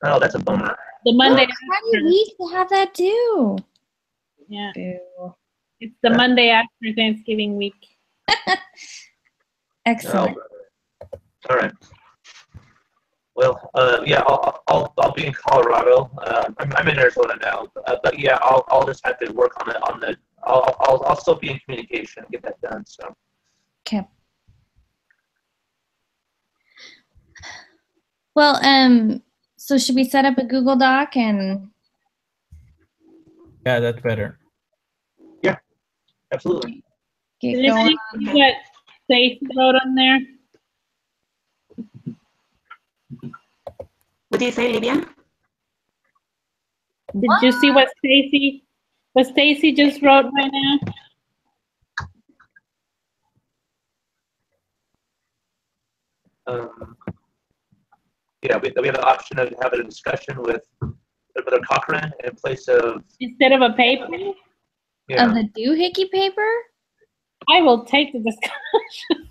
Oh, that's a bummer. The Monday. Funny week to have that due. Yeah. Boo. It's the Monday after Thanksgiving week. Excellent. Oh, all right. Well, yeah, I'll be in Colorado. I'm in Arizona now, but yeah, I'll just have to work on the. I'll still be in communication and get that done. So. Okay. Well, so should we set up a Google Doc and Yeah, that's better. Absolutely. get Did you going? see what Stacy wrote on there? What did you say, Livia? Did you see what Stacy just wrote right now? Yeah, we have the option of having a discussion with Brother Cochran in place of Instead of a paper, Of the doohickey paper? I will take the discussion.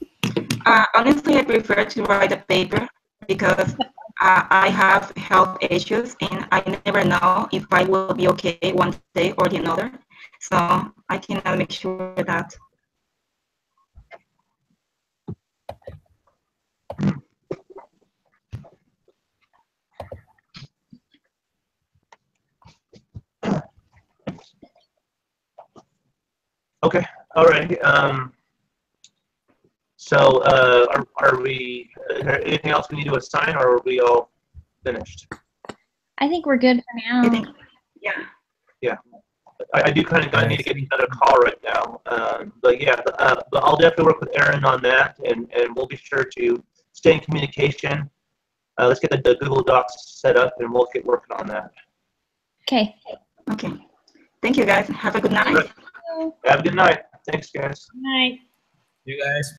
Honestly, I prefer to write a paper because I have health issues and I never know if I will be okay one day or the another. So I cannot make sure that. Okay. All right. So, are we? Is there anything else we need to assign, or are we all finished? I think we're good for now. I think, yeah. I do kind of need to get another call right now. But yeah, but I'll definitely work with Aaron on that, and we'll be sure to stay in communication. Let's get the Google Docs set up, and we'll get working on that. Okay. Okay. Thank you, guys. Have a good night. Have a good night. Thanks, guys. Night. You guys.